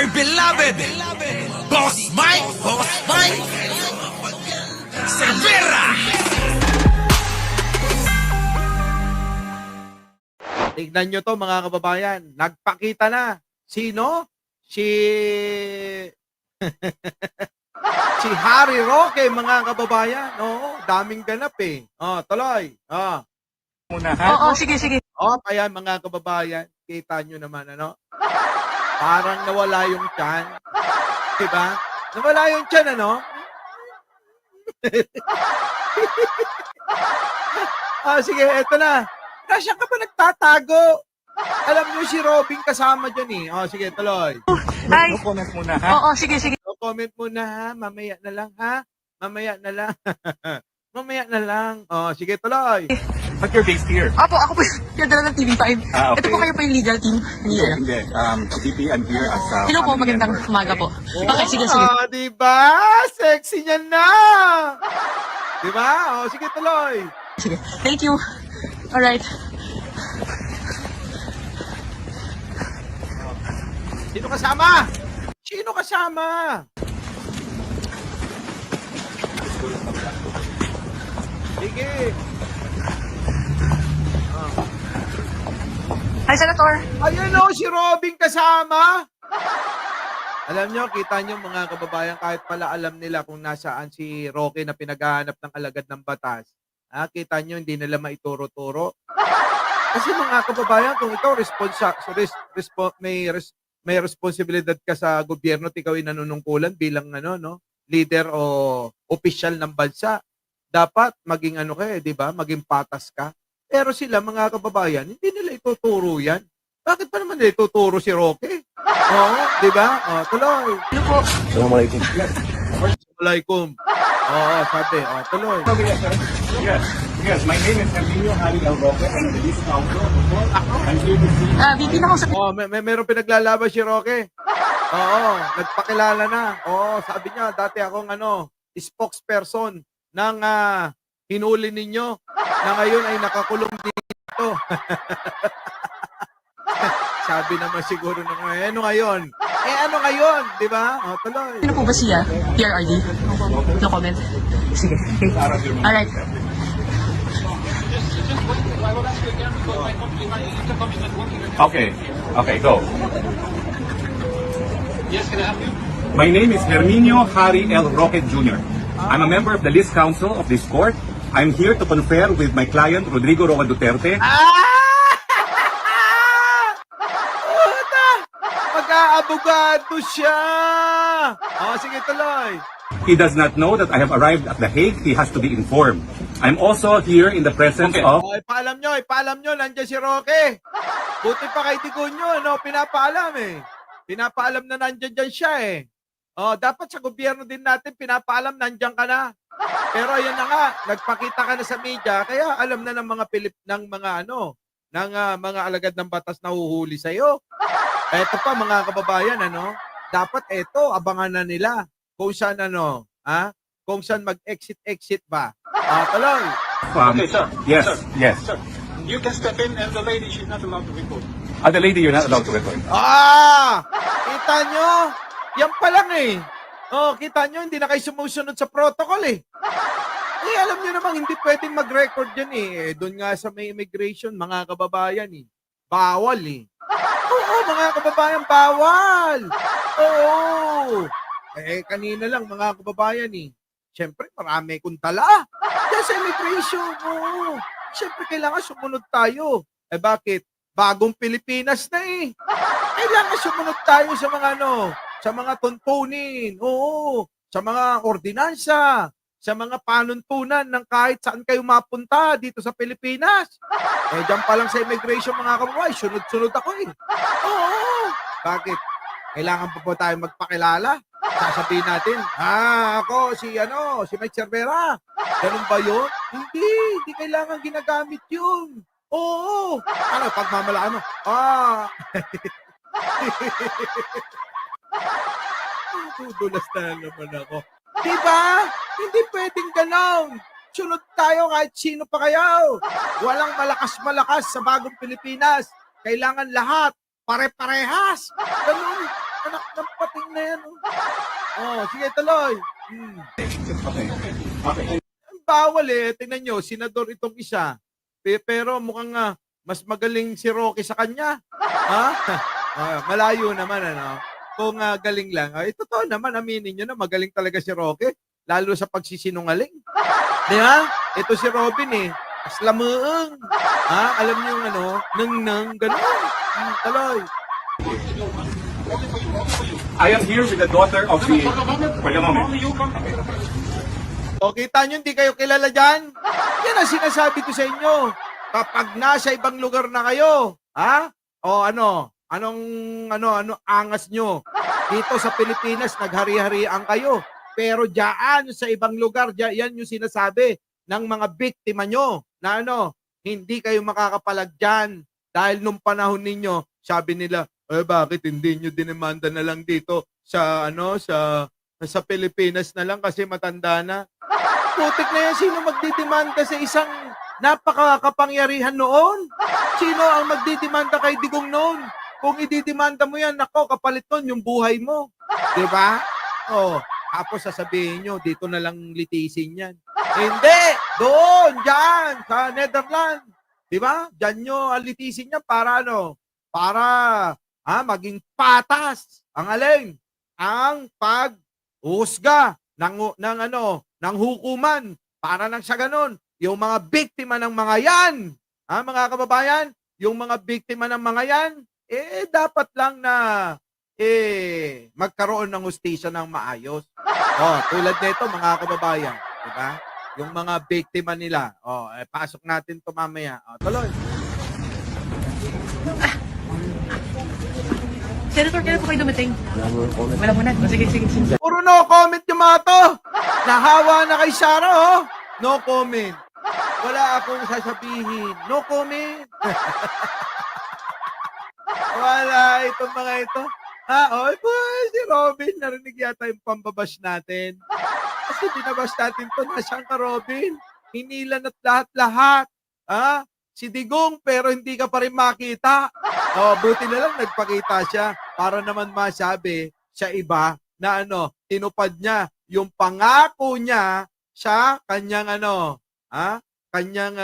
dear beloved, Boss Mike Cervera. Tignan nyo to mga kababayan. Nagpakita na. Sino? Si Harry Roque mga kababayan. Oo, daming ganap eh. Oh, tuloy. Oh. Muna ha? Oo, sige. Oh, kaya mga kababayan, kita nyo naman ano? Parang nawala yung tiyan. Diba? Nawala yung tiyan ano? Sige, eto na. Nasaan ka ba nagtatago? Alam nyo si Robin kasama dyan eh. Sige, tuloy. Ay, No comment muna ha? oo, sige. No comment muna ha. Mamaya na lang ha. Mamaya na lang. Mamaya na lang. Sige, tuloy. But you're based here. Opo, ako po yung dala ng TV5. Ah, okay. Ito po kayo po yung legal team. Hindi. CP, I'm here as a Hello po, family magandang member. umaga po. Okay, sige. Diba? Sexy niya na. Diba? Sige, tuloy. Sige, thank you. Alright. Sino kasama? Sino kasama? Sige. Hi, Senator. Ayan o, si Robin kasama. Alam nyo, kita nyo mga kababayan, kahit pala alam nila kung nasaan si Roque na pinaghahanap ng alagad ng batas. Kita nyo, hindi nila maituro-turo. Kasi mga kababayan, kung ikaw may responsibilidad ka sa gobyerno at ikaw ay nanunungkulan bilang leader o opisyal ng bansa, dapat maging di ba? Maging patas ka. Pero sila mga kababayan, hindi nila ituturo yan. Bakit pa naman nila ituturo si Roque? Oo, di ba? Tuloy. Hello po. Assalamualaikum. Assalamualaikum. Oo, sabi. Tuloy. Yes. My name is Emilio Harry El Roque. I'm the least counsel. I'm here to see. VP na ako sa... Meron pinaglalaban si Roque. Oo, nagpakilala na. Oo, sabi niya, dati akong spokesperson ng hinuli ninyo na ngayon ay nakakulong dito. Sabi naman siguro ano ngayon? Ano ngayon? Di ba? Tuloy. Sino po ba siya? PRRD? No comment. Sige. Okay. Alright. Okay, go. Yes, can I help you? My name is Herminio Harry L. Roque Jr. I'm a member of the list council of this court. I'm here to confer with my client, Rodrigo Roa Duterte. Mag-aabogado siya! Sige, tuloy. He does not know that I have arrived at The Hague. He has to be informed. I'm also here in the presence of... Ipaalam nyo, nandiyan si Roque. Buti pa kay Tigunyo, pinapaalam eh. Pinapaalam na nandiyan dyan siya eh. Dapat sa gobyerno din natin, pinapaalam, nandiyan ka na. Pero ayan na nga, nagpakita ka na sa media, kaya alam na ng mga mga alagad ng batas na huhuli sa'yo. Eto pa mga kababayan, dapat eto, abangan na nila kung saan kung saan mag-exit ba. Tuloy. Okay, sir. Yes, Sir. yes. Sir, you can step in and the lady, she's not allowed to record. The lady, you're not allowed to record. Kita nyo? Yan pa lang eh. Kita nyo, hindi na kayo sumusunod sa protocol eh. Alam nyo namang hindi pwedeng mag-record dyan eh. Doon nga sa may immigration, mga kababayan eh. Bawal eh. Oo, mga kababayan, bawal. Oo. Kanina lang, mga kababayan eh. Siyempre, marami kong tala. Diyan sa immigration, oo. Siyempre, kailangan sumunod tayo. Bakit? Bagong Pilipinas na eh. Kailangan sumunod tayo sa mga sa mga tuntunin, oo, sa mga ordinansa, sa mga panuntunan ng kahit saan kayo mapunta dito sa Pilipinas. Diyan pa lang sa immigration mga kababayan, sunod-sunod ako eh. Oo. Bakit? Kailangan pa po tayo magpakilala? Sasabihin natin, ako si Mike Cervera. Ganun ba yun? Hindi kailangan ginagamit yun. Oo. Pagmamalaan mo? Tudulas na naman ako. Diba? Hindi pwedeng ganon. Sunod tayo kahit sino pa kayo. Walang malakas-malakas sa bagong Pilipinas. Kailangan lahat pare-parehas. Ganun. Anak ng Tanong na yan. Sige, tuloy. Bawal eh. Tingnan nyo, senador itong isa. Pero mukhang mas magaling si Roque sa kanya. Ha? Malayo naman, ano? Kung galing lang. Totoo naman, aminin nyo na magaling talaga si Roque. Lalo sa pagsisinungaling. Di ba? Ito si Robin eh. Aslamueng. Alam niyo yung ano, nang gano'n. Tuloy. I am here with the daughter of the... Wait a moment. O, kita nyo, hindi kayo kilala dyan? Yan ang sinasabi ko sa inyo. Kapag nasa ibang lugar na kayo, o anong angas nyo? Dito sa Pilipinas, naghari-harian kayo. Pero diyan sa ibang lugar, yan yung sinasabi ng mga biktima nyo na hindi kayo makakapalag dyan. Dahil nung panahon ninyo, sabi nila, bakit hindi nyo dinemanda na lang dito sa Pilipinas na lang kasi matanda na. Putik na yan, sino magdidemanda sa isang napakakapangyarihan noon? Sino ang magdidemanda kay Digong noon? Kung ididemanda mo yan, nako, kapalit nun yung buhay mo. Diba? Tapos sasabihin nyo, dito na lang litisin yan. Hindi! Doon! Diyan! Sa Netherlands! Diba? Diyan nyo litisin yan para Para maging patas. Ang alin? Ang pag-husga ng hukuman. Para nang sa ganun, yung mga biktima ng mga yan, mga kababayan, yung mga biktima ng mga yan, dapat lang na magkaroon ng hustisya ng maayos. Tulad nito mga kababayan, di ba? Yung mga biktima nila. Pasok natin to mamaya. Tuloy. Senator, kailan po kayo dumating? Wala muna. Sige. Puro no comment yung mga to. Nahawa na kay Sarah, No comment. Wala akong sasabihin. No comment. Wala itong mga ito. Si Robin, narinig yata yung pambabash natin. Kasi binabash natin to, nasaan ka, Robin? Hinilan at lahat-lahat. Si Digong, pero hindi ka pa rin makita. Buti na lang nagpakita siya para naman masabi sa iba na tinupad niya yung pangako niya sa kanyang kanyang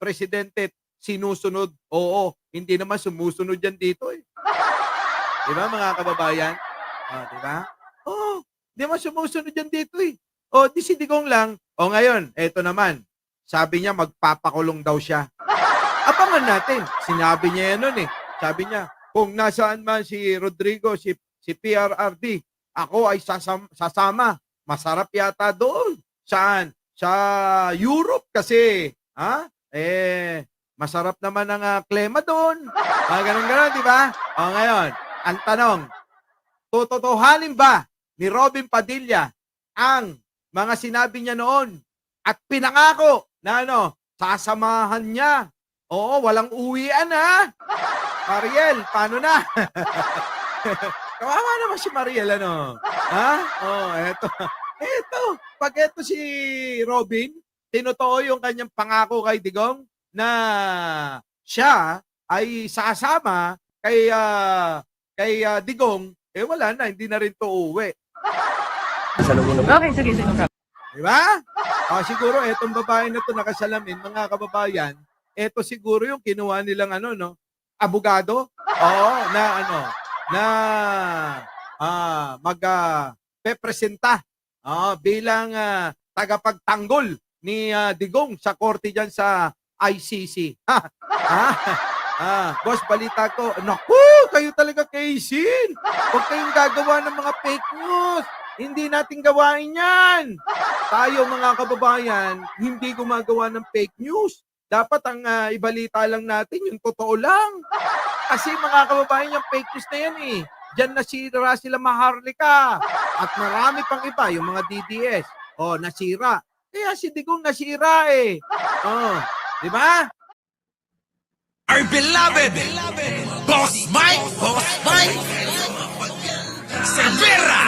presidente sinusunod. Oo, hindi naman sumusunod yan dito eh. Di ba mga kababayan? Di ba? Hindi naman sumusunod yan dito eh. Di si Digong lang. Ngayon, eto naman. Sabi niya magpapakulong daw siya. Abangan natin. Sinabi niya yan nun eh. Sabi niya, kung nasaan man si Rodrigo, si PRRD, ako ay sasama. Masarap yata doon. Saan? Sa Europe kasi. Masarap naman ang klema doon. Ganun, di ba? Ngayon, ang tanong, tutotohanin ba ni Robin Padilla ang mga sinabi niya noon at pinangako na sasamahan niya? Walang uwian Mariel, paano na? Kawawa naman si Mariel, eto. Pag eto si Robin, tinotoo yung kanyang pangako kay Digong na siya ay sasama kay Digong, wala na, hindi na rin to uwi. Okay, sige. Diba? Siguro etong babae na to nakasalamin, mga kababayan, eto siguro yung kinuha nilang abogado, magpepresenta bilang tagapagtanggol ni Digong sa korte diyan sa ICC. Boss, balita ko, naku, kayo talaga kaisin. Huwag kayong gagawa ng mga fake news. Hindi natin gawain yan. Tayo mga kababayan, hindi gumagawa ng fake news. Dapat ang ibalita lang natin yung totoo lang. Kasi mga kababayan, yung fake news na yan eh. Diyan nasira sila Maharlika. At marami pang iba, yung mga DDS. Nasira. Kaya si Digong nasira eh. Di ba? Our beloved Boss Mike Severa.